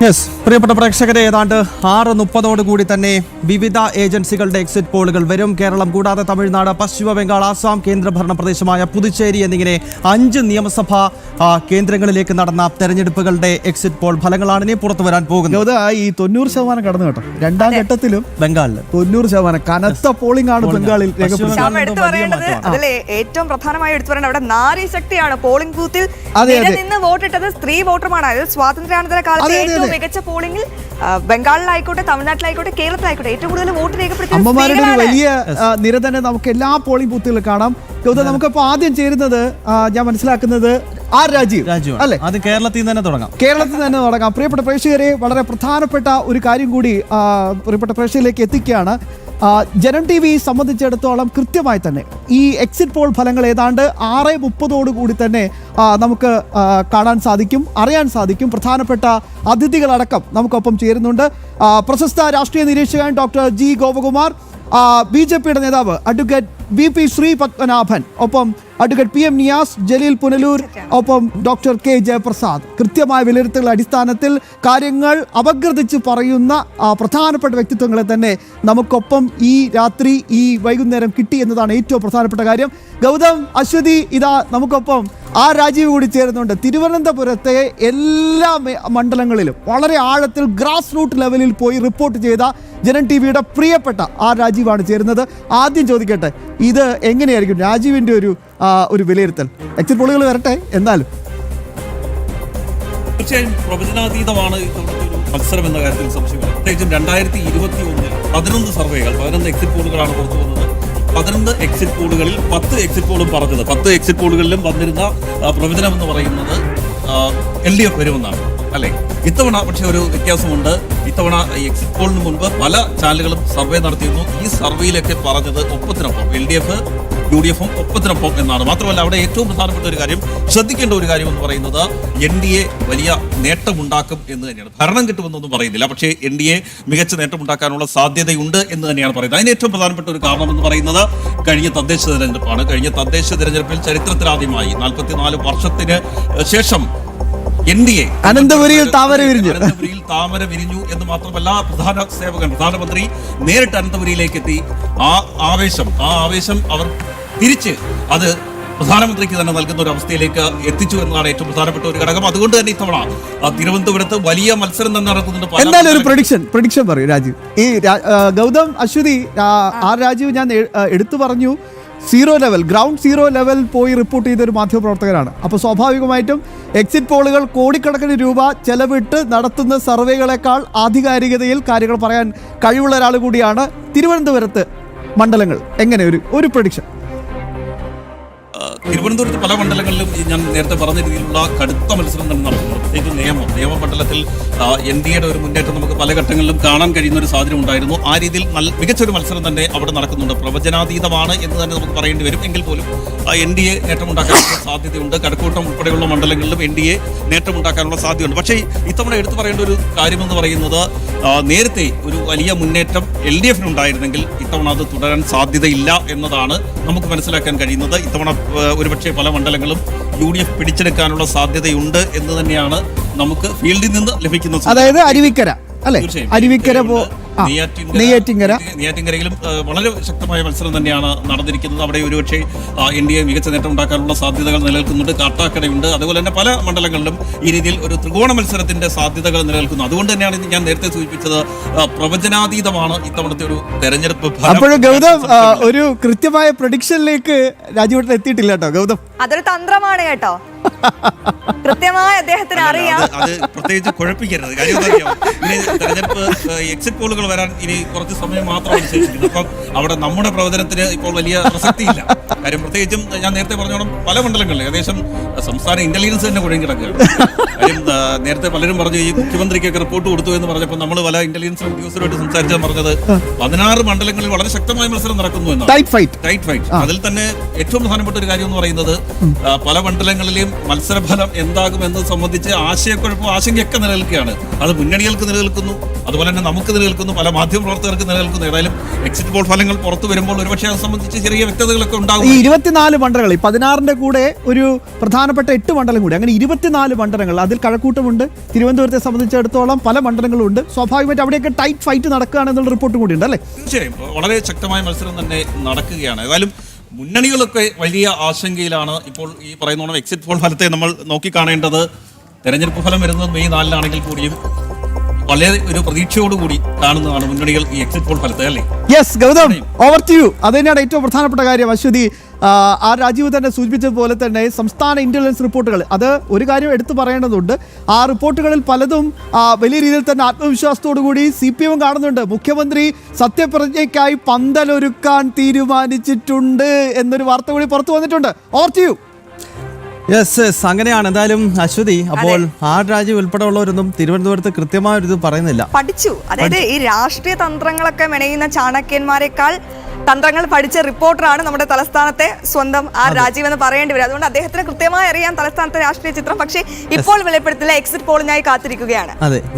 Yes, പ്രിയപ്പെട്ട പ്രേക്ഷകരെ, ഏതാണ്ട് 6:30 കൂടി തന്നെ വിവിധ ഏജൻസികളുടെ എക്സിറ്റ് പോളുകൾ വരും. കേരളം കൂടാതെ തമിഴ്നാട്, പശ്ചിമ ബംഗാൾ, ആസാം, കേന്ദ്രഭരണ പ്രദേശമായ പുതുച്ചേരി എന്നിങ്ങനെ 5 നിയമസഭാ കേന്ദ്രങ്ങളിലേക്ക് നടന്ന തെരഞ്ഞെടുപ്പുകളുടെ എക്സിറ്റ് പോൾ ഫലങ്ങളാണ് ഇനി പുറത്തു വരാൻ പോകുന്നത്. ഈ 90% കടന്നു കേട്ടോ. രണ്ടാം ഘട്ടത്തിലും ബംഗാളിൽ 90% കനത്ത പോളിംഗ് ആണ് ബംഗാളിൽ അതിലെ ഏറ്റവും പ്രധാനമായി എടുത്തു പറയേണ്ടത് അവിടെ നാരി ശക്തിയാണ്. പോളിംഗ് ബൂത്തിൽ നിന്ന് വോട്ടിട്ടത് സ്ത്രീ വോട്ടർമാരാണ്. അതായത് സ്വാതന്ത്ര്യാനന്തര കാലത്ത് ഏറ്റവും മികച്ച പോളിംഗിൽ ബംഗാളിലായിക്കോട്ടെ, തമിഴ്നാട്ടിലായിക്കോട്ടെ, കേരളത്തിലായിക്കോട്ടെ ഏറ്റവും കൂടുതൽ വോട്ട് രേഖപ്പെടുത്തിയ അമ്മമാരുടെ ഒരു വലിയ നിര തന്നെ നമുക്ക് എല്ലാ പോളിംഗ് ബൂത്തുകളിൽ കാണാം. നമുക്കിപ്പോ ആദ്യം ചേരുന്നത് ഞാൻ മനസ്സിലാക്കുന്നത് രാജീവ് അല്ലെ? അത് കേരളത്തിൽ നിന്ന് തന്നെ തുടങ്ങാം. പ്രിയപ്പെട്ട പ്രേക്ഷകരെ, വളരെ പ്രധാനപ്പെട്ട ഒരു കാര്യം കൂടി പ്രിയപ്പെട്ട പ്രേക്ഷകരിലേക്ക് എത്തിക്കുകയാണ്. ജനം ടി വി സംബന്ധിച്ചിടത്തോളം കൃത്യമായി തന്നെ ഈ എക്സിറ്റ് പോൾ ഫലങ്ങൾ ഏതാണ്ട് 6:30 കൂടി തന്നെ നമുക്ക് കാണാൻ സാധിക്കും, അറിയാൻ സാധിക്കും. പ്രധാനപ്പെട്ട അതിഥികളടക്കം നമുക്കൊപ്പം ചേരുന്നുണ്ട്. പ്രശസ്ത രാഷ്ട്രീയ നിരീക്ഷകൻ ഡോക്ടർ ജി ഗോപകുമാർ, BJPയുടെ നേതാവ് അഡ്വക്കേറ്റ് VP ശ്രീ പത്മനാഭൻ, ഒപ്പം അഡ്വക്കേറ്റ് PM നിയാസ്, ജലീൽ പുനലൂർ, ഒപ്പം ഡോക്ടർ K ജയപ്രസാദ്. കൃത്യമായ വിലയിരുത്തലുകളുടെ അടിസ്ഥാനത്തിൽ കാര്യങ്ങൾ അപഗ്രഥിച്ച് പറയുന്ന പ്രധാനപ്പെട്ട വ്യക്തിത്വങ്ങളെ തന്നെ നമുക്കൊപ്പം ഈ രാത്രി, ഈ വൈകുന്നേരം കിട്ടി എന്നതാണ് ഏറ്റവും പ്രധാനപ്പെട്ട കാര്യം. ഗൗതം, അശ്വതി, ഇതാ നമുക്കൊപ്പം രാജീവ് കൂടി ചേരുന്നുണ്ട്. തിരുവനന്തപുരത്തെ എല്ലാ മണ്ഡലങ്ങളിലും വളരെ ആഴത്തിൽ ഗ്രാസ് റൂട്ട് ലെവലിൽ പോയി റിപ്പോർട്ട് ചെയ്ത ജനം ടി വിയുടെ പ്രിയപ്പെട്ട രാജീവാണ് ചേരുന്നത്. ആദ്യം ചോദിക്കട്ടെ, ഇത് എങ്ങനെയായിരിക്കും രാജീവിന്റെ ഒരു വിലയിരുത്തൽ? എക്സിറ്റ് പോളുകൾ വരട്ടെ, എന്നാലും തീർച്ചയായും പ്രവചനാതീതമാണ് മത്സരം എന്ന കാര്യത്തിൽ സംശയമില്ല. പ്രത്യേകിച്ചും 2021 11 സർവേകൾ, 11 എക്സിറ്റ് പോളുകളാണ് പുറത്തു വന്നത്. 11 എക്സിറ്റ് പോളുകളിൽ 10 എക്സിറ്റ് പോളും പറഞ്ഞത്, 10 എക്സിറ്റ് പോളുകളിലും വന്നിരുന്ന പ്രവചനം എന്ന് പറയുന്നത് LDF വരുമെന്നാണ്, അല്ലേ? ഇത്തവണ പക്ഷേ ഒരു വ്യത്യാസമുണ്ട്. ഇത്തവണ എക്സിറ്റ് പോളിന് മുൻപ് പല ചാനലുകളും സർവേ നടത്തിയിരുന്നു. ഈ സർവേയിലൊക്കെ പറഞ്ഞത് ഒപ്പത്തിനൊപ്പം LDF UDFും ഒപ്പത്തിനൊപ്പം എന്നാണ്. മാത്രമല്ല, അവിടെ ഏറ്റവും പ്രധാനപ്പെട്ട ഒരു കാര്യം, ശ്രദ്ധിക്കേണ്ട ഒരു കാര്യം എന്ന് പറയുന്നത് NDA വലിയ നേട്ടമുണ്ടാക്കും എന്ന് തന്നെയാണ്. ഭരണം കിട്ടുമെന്നൊന്നും പറയുന്നില്ല, പക്ഷേ NDA മികച്ച നേട്ടമുണ്ടാക്കാനുള്ള സാധ്യതയുണ്ട് എന്ന് തന്നെയാണ് പറയുന്നത്. അതിന് ഏറ്റവും പ്രധാനപ്പെട്ട ഒരു കാരണം എന്ന് പറയുന്നത് കഴിഞ്ഞ തദ്ദേശ തെരഞ്ഞെടുപ്പാണ്. കഴിഞ്ഞ തദ്ദേശ തെരഞ്ഞെടുപ്പിൽ ചരിത്രത്തിലാദ്യമായി 44 വർഷത്തിന് ശേഷം NDA അനന്തപുരിയിൽ താമര വിരിഞ്ഞു എന്ന് മാത്രമല്ല, പ്രധാനമന്ത്രി നേരിട്ട് അനന്തപുരിയിലേക്ക് എത്തി. ആ ആവേശം അവർ തിരിച്ച് അത് പ്രധാനമന്ത്രിക്ക് തന്നെ നൽകുന്ന ഒരു അവസ്ഥയിലേക്ക് എത്തിച്ചു എന്നതാണ് ഏറ്റവും പ്രധാനപ്പെട്ട ഒരു ഘടകം. അതുകൊണ്ട് തന്നെ ഇത്തവണ തിരുവനന്തപുരത്ത് വലിയ മത്സരം തന്നെ നടക്കുന്നുണ്ട്. എന്തായാലും ഒരു പ്രഡിക്ഷൻ പറയൂ രാജീവ്. ഈ ഗൗതം, അശ്വതി, രാജീവ് ഞാൻ എടുത്തു പറഞ്ഞു, ഗ്രൗണ്ട് സീറോ ലെവൽ പോയി റിപ്പോർട്ട് ചെയ്ത ഒരു മാധ്യമപ്രവർത്തകരാണ്. അപ്പോൾ സ്വാഭാവികമായിട്ടും എക്സിറ്റ് പോളുകൾ കോടിക്കണക്കിന് രൂപ ചെലവിട്ട് നടത്തുന്ന സർവേകളെക്കാൾ ആധികാരികതയിൽ കാര്യങ്ങൾ പറയാൻ കഴിവുള്ള ഒരാൾ കൂടിയാണ്. തിരുവനന്തപുരത്ത് മണ്ഡലങ്ങൾ എങ്ങനെ ഒരു പ്രഡിക്ഷൻ? തിരുവനന്തപുരത്ത് പല മണ്ഡലങ്ങളിലും ഞാൻ നേരത്തെ പറഞ്ഞ രീതിയിലുള്ള കടുത്ത മത്സരം തന്നെ നടക്കുന്നു. പ്രത്യേകിച്ച് നിയമമണ്ഡലത്തിൽ NDAയുടെ ഒരു മുന്നേറ്റം നമുക്ക് പല ഘട്ടങ്ങളിലും കാണാൻ കഴിയുന്ന ഒരു സാഹചര്യം ഉണ്ടായിരുന്നു. ആ രീതിയിൽ മികച്ചൊരു മത്സരം തന്നെ അവിടെ നടക്കുന്നുണ്ട്. പ്രവചനാതീതമാണ് എന്ന് തന്നെ നമുക്ക് പറയേണ്ടി വരും. എങ്കിൽ പോലും NDA നേട്ടമുണ്ടാക്കാനുള്ള സാധ്യതയുണ്ട്. കടക്കൂട്ടം ഉൾപ്പെടെയുള്ള മണ്ഡലങ്ങളിലും NDA നേട്ടമുണ്ടാക്കാനുള്ള സാധ്യതയുണ്ട്. പക്ഷേ ഇത്തവണ എടുത്തു പറയേണ്ട ഒരു കാര്യമെന്ന് പറയുന്നത്, നേരത്തെ ഒരു വലിയ മുന്നേറ്റം LDFിനുണ്ടായിരുന്നെങ്കിൽ ഇത്തവണ അത് തുടരാൻ സാധ്യതയില്ല എന്നതാണ് നമുക്ക് മനസ്സിലാക്കാൻ കഴിയുന്നത്. ഇത്തവണ ഒരുപക്ഷെ പല മണ്ഡലങ്ങളും UDF പിടിച്ചെടുക്കാനുള്ള സാധ്യതയുണ്ട് എന്ന് തന്നെയാണ് നമുക്ക് ഫീൽഡിൽ നിന്ന് ലഭിക്കുന്ന. അതായത് അരുവിക്കര അല്ലെ? അരുവിക്കര, നെയ്യാറ്റിൻകരയിലും വളരെ ശക്തമായ മത്സരം തന്നെയാണ് നടന്നിരിക്കുന്നത്. അവിടെ ഒരുപക്ഷെ NDA മികച്ച നേട്ടം ഉണ്ടാക്കാനുള്ള സാധ്യതകൾ നിലനിൽക്കുന്നുണ്ട്. കാട്ടാക്കടയുണ്ട്. അതുപോലെ തന്നെ പല മണ്ഡലങ്ങളിലും ഈ രീതിയിൽ ഒരു ത്രികോണ മത്സരത്തിന്റെ സാധ്യതകൾ നിലനിൽക്കുന്നു. അതുകൊണ്ട് തന്നെയാണ് ഞാൻ നേരത്തെ സൂചിപ്പിച്ചത്, പ്രവചനാതീതമാണ് ഇത്തവണത്തെ ഒരു തെരഞ്ഞെടുപ്പ്. അപ്പോഴും ഗൗതം, ഒരു കൃത്യമായ പ്രഡിക്ഷനിലേക്ക് രാജീവേട്ടൻ എത്തിയിട്ടില്ല കേട്ടോ ഗൗതം. അതൊരു തന്ത്രമാണ് കേട്ടോ. കൃത്യമായി അദ്ദേഹത്തിന് അറിയാം. അത് പ്രത്യേകിച്ച് കുഴപ്പിക്കരുത്. കാര്യം തെരഞ്ഞെടുപ്പ് എക്സിറ്റ് പോളുകൾ വരാൻ ഇനി കുറച്ച് സമയം മാത്രമാണ് ശേഷിക്കുന്നത്. അപ്പം അവിടെ നമ്മുടെ പ്രവചനത്തിന് ഇപ്പോൾ വലിയ പ്രസക്തിയില്ല. കാര്യം പ്രത്യേകിച്ചും ഞാൻ നേരത്തെ പറഞ്ഞോളം പല മണ്ഡലങ്ങളിൽ ഏകദേശം സംസ്ഥാന ഇന്റലിജൻസ് തന്നെ കുഴങ്ങി കിടക്കുകയാണ്. കാര്യം നേരത്തെ പലരും പറഞ്ഞു ഈ മുഖ്യമന്ത്രിക്കൊക്കെ റിപ്പോർട്ട് കൊടുത്തു എന്ന് പറഞ്ഞപ്പോൾ നമ്മൾ പല ഇന്റലിജൻസ് ഉദ്യോഗസ്ഥരുമായിട്ട് സംസാരിച്ചാൽ പറഞ്ഞത് 16 മണ്ഡലങ്ങളിൽ വളരെ ശക്തമായ മത്സരം നടക്കുന്നു എന്നാണ്. Tight fight. അതിൽ തന്നെ ഏറ്റവും പ്രധാനപ്പെട്ട ഒരു കാര്യം എന്ന് പറയുന്നത്, പല മണ്ഡലങ്ങളിലെയും മത്സരഫലം എന്താകുമെന്നത് സംബന്ധിച്ച് ആശങ്കയൊക്കെ നിലനിൽക്കുകയാണ്. അത് മുന്നണികൾക്ക് നിലനിൽക്കുന്നു, അതുപോലെ തന്നെ നമുക്ക് നിലനിൽക്കുന്നു, പല മാധ്യമപ്രവർത്തകർക്ക് നിലനിൽക്കുന്നു. ഏതായാലും എക്സിറ്റ് പോൾ ഫലങ്ങൾ ഫലങ്ങൾ പുറത്തു വരുമ്പോൾ ഒരുപക്ഷെ അത് സംബന്ധിച്ച് ചെറിയ വ്യക്തതകളൊക്കെ ഈ ഉണ്ടാകും. 24 മണ്ഡലങ്ങൾ, ഈ 16ന്റെ കൂടെ ഒരു പ്രധാനപ്പെട്ട 8 മണ്ഡലം കൂടി, അങ്ങനെ 24 മണ്ഡലങ്ങൾ. അതിൽ കഴക്കൂട്ടമുണ്ട്. തിരുവനന്തപുരത്തെ സംബന്ധിച്ചിടത്തോളം പല മണ്ഡലങ്ങളുണ്ട്. സ്വാഭാവികമായിട്ട് അവിടെയൊക്കെ ടൈറ്റ് ഫൈറ്റ് നടക്കുകയാണെന്നുള്ള റിപ്പോർട്ട് കൂടി ഉണ്ട് അല്ലേ? തീർച്ചയായും വളരെ ശക്തമായ മത്സരം തന്നെ നടക്കുകയാണ്. ഏതായാലും മുന്നണികളൊക്കെ വലിയ ആശങ്കയിലാണ്. ഇപ്പോൾ ഈ പറയുന്ന എക്സിറ്റ് പോൾ ഫലത്തെ നമ്മൾ നോക്കിക്കാണേണ്ടത്. തെരഞ്ഞെടുപ്പ് ഫലം വരുന്നത് മെയ് 4-ആണെങ്കിൽ കൂടിയും വളരെ ഒരു പ്രതീക്ഷയോടുകൂടി കാണുന്നതാണ് മുന്നണികൾ ഈ എക്സിറ്റ് പോൾ ഫലത്തെ, അല്ലേ? Yes Gautam, over to you. അത് തന്നെയാണ് ഏറ്റവും പ്രധാനപ്പെട്ട കാര്യം. അശ്വതി, ആ രാജീവ് തന്നെ സൂചിപ്പിച്ചതുപോലെ തന്നെ സംസ്ഥാന ഇന്റലിജൻസ് റിപ്പോർട്ടുകൾ, അത് ഒരു കാര്യം എടുത്തു പറയേണ്ടതുണ്ട്. ആ റിപ്പോർട്ടുകളിൽ പലതും വലിയ രീതിയിൽ തന്നെ ആത്മവിശ്വാസത്തോടു കൂടി CPM കാണുന്നുണ്ട്. മുഖ്യമന്ത്രി സത്യപ്രതിജ്ഞയ്ക്കായി പന്തലൊരുക്കാൻ തീരുമാനിച്ചിട്ടുണ്ട് എന്നൊരു വാർത്ത കൂടി പുറത്തു വന്നിട്ടുണ്ട്. Over to U. യെസ്, അങ്ങനെയാണ്. എന്തായാലും അശ്വതി, അപ്പോൾ രാജീവ് ഉൾപ്പെടെയുള്ളവരൊന്നും തിരുവനന്തപുരത്ത് കൃത്യമായൊരു ഇത് പറയുന്നില്ല. പഠിച്ചു, അതായത് ഈ രാഷ്ട്രീയ തന്ത്രങ്ങളൊക്കെ മെനയുന്ന ചാണക്യന്മാരെക്കാൾ തന്ത്രങ്ങൾ പഠിച്ച റിപ്പോർട്ടറാണ് നമ്മുടെ തലസ്ഥാനത്തെ സ്വന്തം രാജീവ് എന്ന് പറയേണ്ടി വരും. അതുകൊണ്ട് അദ്ദേഹത്തിന് കൃത്യമായി അറിയാം തലസ്ഥാനത്തെ രാഷ്ട്രീയ ചിത്രം. പക്ഷേ ഇപ്പോൾ വെളിപ്പെടുത്തില്ല. എക്സിറ്റ് പോളിനായി കാത്തിരിക്കുകയാണ്. അതെ.